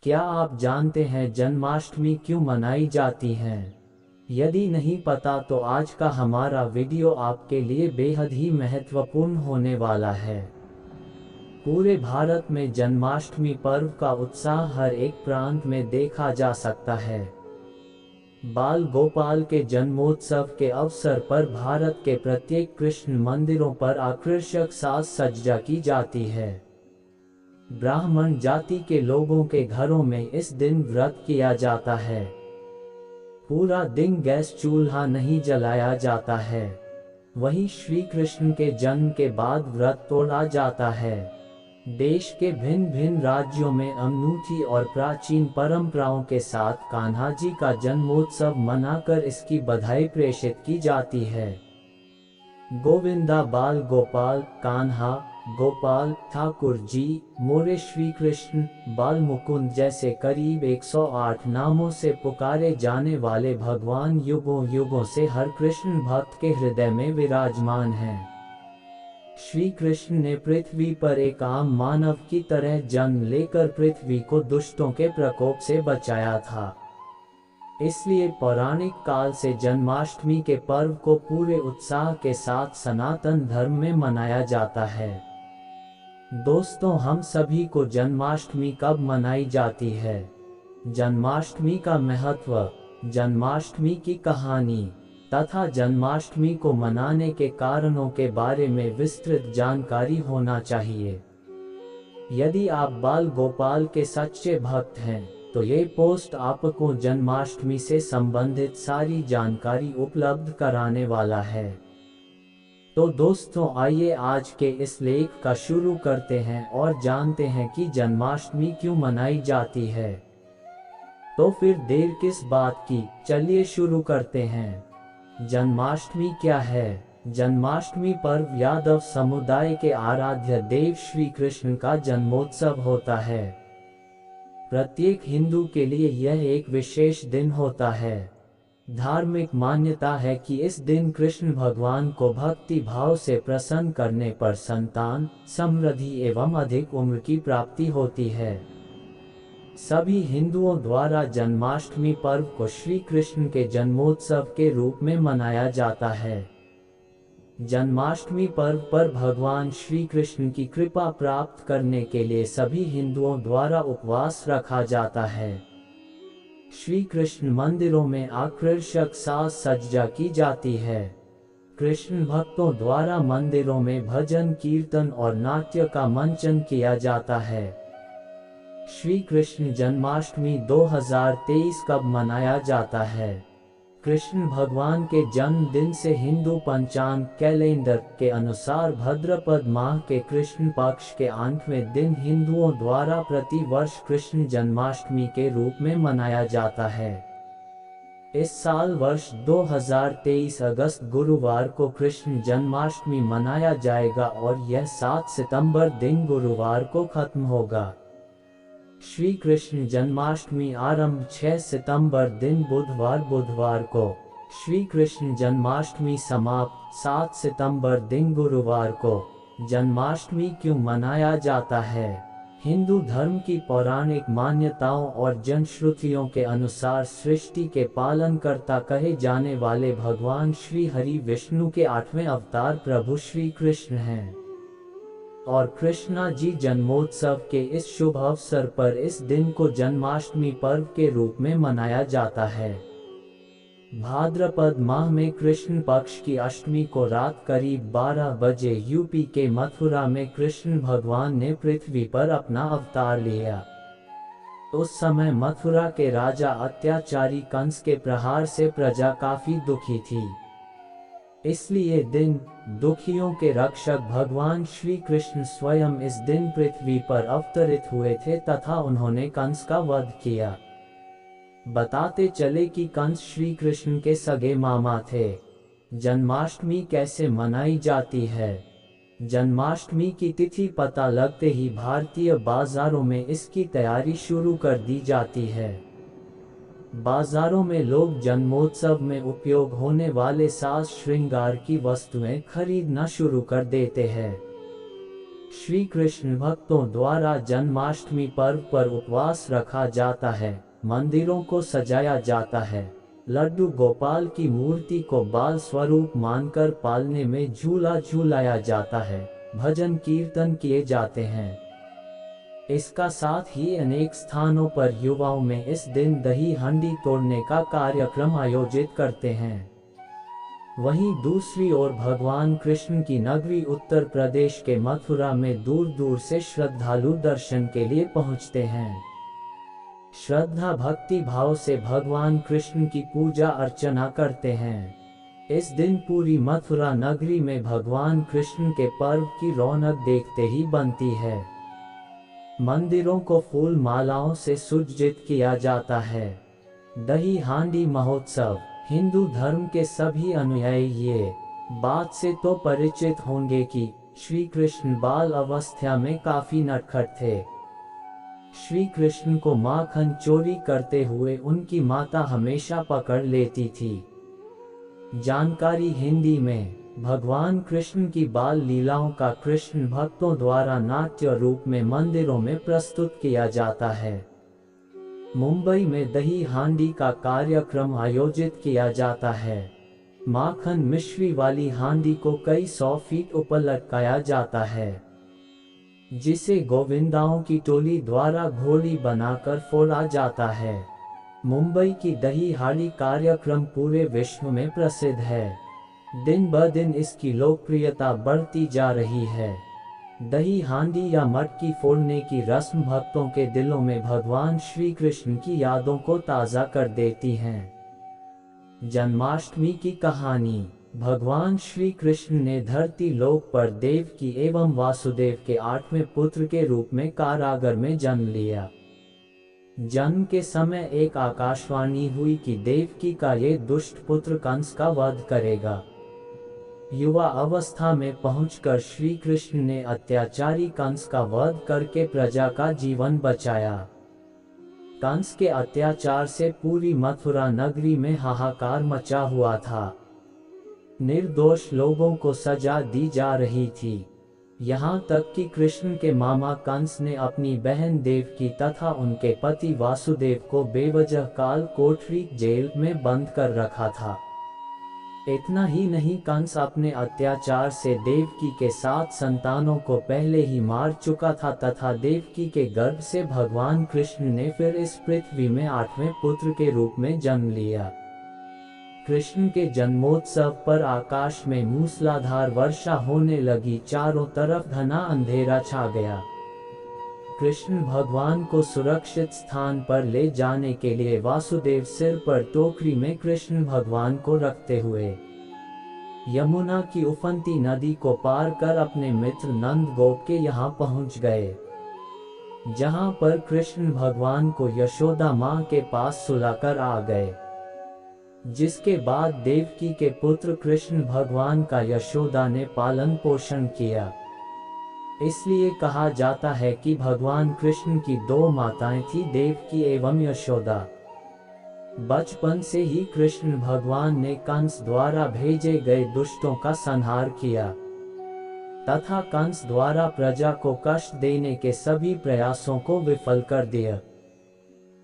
क्या आप जानते हैं जन्माष्टमी क्यों मनाई जाती है? यदि नहीं पता तो आज का हमारा वीडियो आपके लिए बेहद ही महत्वपूर्ण होने वाला है। पूरे भारत में जन्माष्टमी पर्व का उत्साह हर एक प्रांत में देखा जा सकता है। बाल गोपाल के जन्मोत्सव के अवसर पर भारत के प्रत्येक कृष्ण मंदिरों पर आकर्षक साज सज्जा की जाती है। ब्राह्मण जाति के लोगों के घरों में इस दिन व्रत किया जाता है। पूरा दिन गैस चूल्हा नहीं जलाया जाता है। वहीं श्री कृष्ण के जन्म के बाद व्रत तोड़ा जाता है। देश के भिन्न भिन्न राज्यों में अनूठी और प्राचीन परंपराओं के साथ कान्हा जी का जन्मोत्सव मनाकर इसकी बधाई प्रेषित की जाती है। गोविंदा बाल गोपाल, कान्हा, गोपाल, ठाकुर जी, मोरे श्री कृष्ण, बाल मुकुंद जैसे करीब 108 नामों से पुकारे जाने वाले भगवान युगों युगों से हर कृष्ण भक्त के हृदय में विराजमान हैं। श्री कृष्ण ने पृथ्वी पर एक आम मानव की तरह जन्म लेकर पृथ्वी को दुष्टों के प्रकोप से बचाया था। इसलिए पौराणिक काल से जन्माष्टमी के पर्व को पूरे उत्साह के साथ सनातन धर्म में मनाया जाता है। दोस्तों, हम सभी को जन्माष्टमी कब मनाई जाती है? जन्माष्टमी का महत्व, जन्माष्टमी की कहानी तथा जन्माष्टमी को मनाने के कारणों के बारे में विस्तृत जानकारी होना चाहिए। यदि आप बाल गोपाल के सच्चे भक्त हैं तो ये पोस्ट आपको जन्माष्टमी से संबंधित सारी जानकारी उपलब्ध कराने वाला है। तो दोस्तों, आइए आज के इस लेख का शुरू करते हैं और जानते हैं कि जन्माष्टमी क्यों मनाई जाती है। तो फिर देर किस बात की, चलिए शुरू करते हैं। जन्माष्टमी क्या है? जन्माष्टमी पर्व यादव समुदाय के आराध्य देव श्री कृष्ण का जन्मोत्सव होता है। प्रत्येक हिंदू के लिए यह एक विशेष दिन होता है। धार्मिक मान्यता है कि इस दिन कृष्ण भगवान को भक्ति भाव से प्रसन्न करने पर संतान, समृद्धि एवं अधिक उम्र की प्राप्ति होती है। सभी हिंदुओं द्वारा जन्माष्टमी पर्व को श्री कृष्ण के जन्मोत्सव के रूप में मनाया जाता है। जन्माष्टमी पर्व पर भगवान श्री कृष्ण की कृपा प्राप्त करने के लिए सभी हिंदुओं द्वारा उपवास रखा जाता है। श्री कृष्ण मंदिरों में आकर्षक साज सज्जा की जाती है। कृष्ण भक्तों द्वारा मंदिरों में भजन, कीर्तन और नाट्य का मंचन किया जाता है। श्री कृष्ण जन्माष्टमी 2023 कब मनाया जाता है? कृष्ण भगवान के जन्मदिन से हिंदू पंचांग कैलेंडर के अनुसार भाद्रपद माह के कृष्ण पक्ष के 8वें दिन हिंदुओं द्वारा प्रति वर्ष कृष्ण जन्माष्टमी के रूप में मनाया जाता है। इस साल वर्ष 2023 अगस्त गुरुवार को कृष्ण जन्माष्टमी मनाया जाएगा और यह 7 सितंबर दिन गुरुवार को खत्म होगा। श्री कृष्ण जन्माष्टमी आरंभ 6 सितंबर दिन बुधवार को, श्री कृष्ण जन्माष्टमी समाप्त 7 सितंबर दिन गुरुवार को। जन्माष्टमी क्यों मनाया जाता है? हिंदू धर्म की पौराणिक मान्यताओं और जनश्रुतियों के अनुसार सृष्टि के पालनकर्ता कहे जाने वाले भगवान श्री हरि विष्णु के 8वें अवतार प्रभु श्री कृष्ण हैं और कृष्णा जी जन्मोत्सव के इस शुभ अवसर पर इस दिन को जन्माष्टमी पर्व के रूप में मनाया जाता है। भाद्रपद माह में कृष्ण पक्ष की अष्टमी को रात करीब 12 बजे यूपी के मथुरा में कृष्ण भगवान ने पृथ्वी पर अपना अवतार लिया। उस समय मथुरा के राजा अत्याचारी कंस के प्रहार से प्रजा काफी दुखी थी। इसलिए दिन दुखियों के रक्षक भगवान श्री कृष्ण स्वयं इस दिन पृथ्वी पर अवतरित हुए थे तथा उन्होंने कंस का वध किया। बताते चले कि कंस श्री कृष्ण के सगे मामा थे। जन्माष्टमी कैसे मनाई जाती है? जन्माष्टमी की तिथि पता लगते ही भारतीय बाजारों में इसकी तैयारी शुरू कर दी जाती है। बाजारों में लोग जन्मोत्सव में उपयोग होने वाले साज श्रृंगार की वस्तुएं खरीदना शुरू कर देते हैं। श्री कृष्ण भक्तों द्वारा जन्माष्टमी पर्व पर उपवास रखा जाता है, मंदिरों को सजाया जाता है, लड्डू गोपाल की मूर्ति को बाल स्वरूप मानकर पालने में झूला झूलाया जाता है, भजन कीर्तन किए जाते हैं। इसका साथ ही अनेक स्थानों पर युवाओं में इस दिन दही हांडी तोड़ने का कार्यक्रम आयोजित करते हैं। वहीं दूसरी ओर भगवान कृष्ण की नगरी उत्तर प्रदेश के मथुरा में दूर दूर से श्रद्धालु दर्शन के लिए पहुंचते हैं। श्रद्धा भक्ति भाव से भगवान कृष्ण की पूजा अर्चना करते हैं। इस दिन पूरी मथुरा नगरी में भगवान कृष्ण के पर्व की रौनक देखते ही बनती है। मंदिरों को फूल मालाओं से सुसज्जित किया जाता है। दही हांडी महोत्सव। हिंदू धर्म के सभी अनुयायी ये बात से तो परिचित होंगे कि श्री कृष्ण बाल अवस्था में काफी नटखट थे। श्री कृष्ण को माखन चोरी करते हुए उनकी माता हमेशा पकड़ लेती थी। जानकारी हिंदी में। भगवान कृष्ण की बाल लीलाओं का कृष्ण भक्तों द्वारा नाट्य रूप में मंदिरों में प्रस्तुत किया जाता है। मुंबई में दही हांडी का कार्यक्रम आयोजित किया जाता है। माखन मिश्री वाली हांडी को कई 100 फीट ऊपर लटकाया जाता है, जिसे गोविंदाओं की टोली द्वारा घोड़ी बनाकर फोड़ा जाता है। मुंबई की दही हांडी कार्यक्रम पूरे विश्व में प्रसिद्ध है। दिन ब दिन इसकी लोकप्रियता बढ़ती जा रही है। दही हांडी या मटकी फोड़ने की रस्म भक्तों के दिलों में भगवान श्री कृष्ण की यादों को ताज़ा कर देती हैं। जन्माष्टमी की कहानी। भगवान श्री कृष्ण ने धरती लोक पर देवकी एवं वासुदेव के 8वें पुत्र के रूप में कारागार में जन्म लिया। जन्म के समय एक आकाशवाणी हुई कि देवकी का ये दुष्ट पुत्र कंस का वध करेगा। युवा अवस्था में पहुंचकर श्री कृष्ण ने अत्याचारी कंस का वध करके प्रजा का जीवन बचाया। कंस के अत्याचार से पूरी मथुरा नगरी में हाहाकार मचा हुआ था। निर्दोष लोगों को सजा दी जा रही थी। यहाँ तक कि कृष्ण के मामा कंस ने अपनी बहन देवकी तथा उनके पति वासुदेव को बेवजह काल कोठरी जेल में बंद कर रखा था। इतना ही नहीं, कंस अपने अत्याचार से देवकी के 7 संतानों को पहले ही मार चुका था तथा देवकी के गर्भ से भगवान कृष्ण ने फिर इस पृथ्वी में 8वें पुत्र के रूप में जन्म लिया। कृष्ण के जन्मोत्सव पर आकाश में मूसलाधार वर्षा होने लगी। चारों तरफ घना अंधेरा छा गया। कृष्ण भगवान को सुरक्षित स्थान पर ले जाने के लिए वासुदेव सिर पर टोकरी में कृष्ण भगवान को रखते हुए यमुना की उफनती नदी को पार कर अपने मित्र नंद गोप के यहाँ पहुँच गए, जहाँ पर कृष्ण भगवान को यशोदा माँ के पास सुलाकर आ गए। जिसके बाद देवकी के पुत्र कृष्ण भगवान का यशोदा ने पालन पोषण किया। इसलिए कहा जाता है कि भगवान कृष्ण की 2 माताएं थी, देवकी एवं यशोदा। बचपन से ही कृष्ण भगवान ने कंस द्वारा भेजे गए दुष्टों का संहार किया तथा कंस द्वारा प्रजा को कष्ट देने के सभी प्रयासों को विफल कर दिया।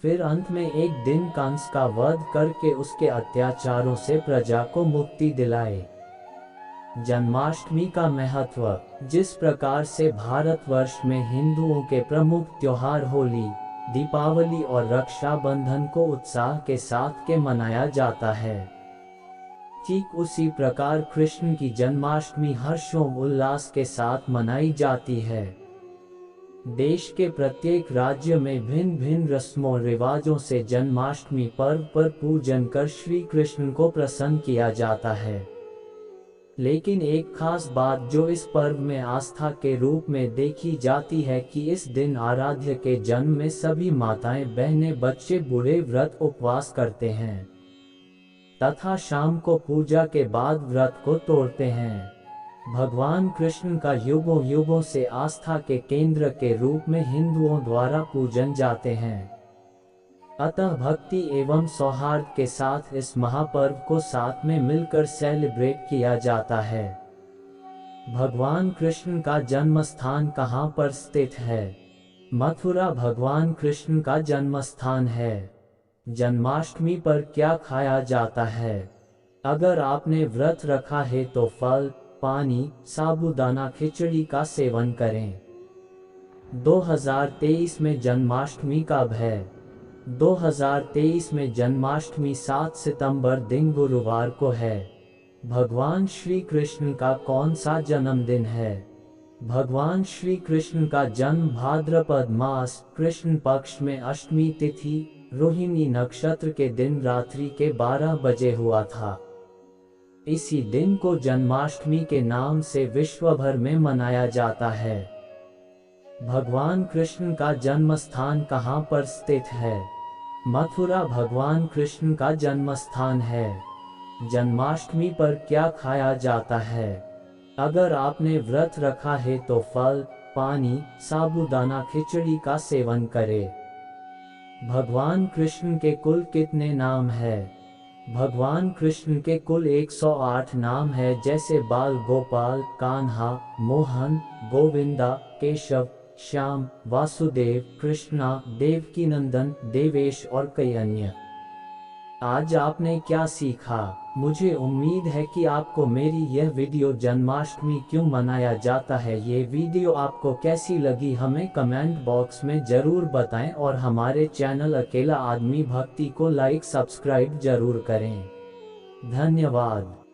फिर अंत में एक दिन कंस का वध करके उसके अत्याचारों से प्रजा को मुक्ति दिलाए। जन्माष्टमी का महत्व। जिस प्रकार से भारतवर्ष में हिंदुओं के प्रमुख त्योहार होली, दीपावली और रक्षाबंधन को उत्साह के साथ मनाया जाता है, ठीक उसी प्रकार कृष्ण की जन्माष्टमी हर्षोल्लास के साथ मनाई जाती है। देश के प्रत्येक राज्य में भिन्न भिन्न रस्मों रिवाजों से जन्माष्टमी पर्व पर पूजन कर श्री कृष्ण को प्रसन्न किया जाता है। लेकिन एक खास बात जो इस पर्व में आस्था के रूप में देखी जाती है कि इस दिन आराध्य के जन्म में सभी माताएं, बहनें, बच्चे, बूढ़े व्रत उपवास करते हैं तथा शाम को पूजा के बाद व्रत को तोड़ते हैं। भगवान कृष्ण का युगों युगों से आस्था के केंद्र के रूप में हिंदुओं द्वारा पूजन जाते हैं। अतः भक्ति एवं सौहार्द के साथ इस महापर्व को साथ में मिलकर सेलिब्रेट किया जाता है। भगवान कृष्ण का जन्म स्थान कहाँ पर स्थित है? मथुरा भगवान कृष्ण का जन्म स्थान है। जन्माष्टमी पर क्या खाया जाता है? अगर आपने व्रत रखा है तो फल, पानी, साबूदाना खिचड़ी का सेवन करें। 2023 में जन्माष्टमी कब है? 2023 में जन्माष्टमी 7 सितंबर दिन गुरुवार को है। भगवान श्री कृष्ण का कौन सा जन्मदिन है? भगवान श्री कृष्ण का जन्म भाद्रपद मास कृष्ण पक्ष में अष्टमी तिथि रोहिणी नक्षत्र के दिन रात्रि के 12 बजे हुआ था। इसी दिन को जन्माष्टमी के नाम से विश्व भर में मनाया जाता है। भगवान कृष्ण का जन्म स्थान कहाँ पर स्थित है? मथुरा भगवान कृष्ण का जन्म स्थान है। जन्माष्टमी पर क्या खाया जाता है? अगर आपने व्रत रखा है तो फल, पानी, साबूदाना खिचड़ी का सेवन करें। भगवान कृष्ण के कुल कितने नाम है? भगवान कृष्ण के कुल 108 नाम है, जैसे बाल गोपाल, कान्हा, मोहन, गोविंदा, केशव, श्याम, वासुदेव, कृष्णा, देवकीनंदन, देवेश और कई अन्य। आज आपने क्या सीखा? मुझे उम्मीद है कि आपको मेरी यह वीडियो जन्माष्टमी क्यों मनाया जाता है ये वीडियो आपको कैसी लगी हमें कमेंट बॉक्स में ज़रूर बताएं और हमारे चैनल अकेला आदमी भक्ति को लाइक सब्सक्राइब जरूर करें। धन्यवाद।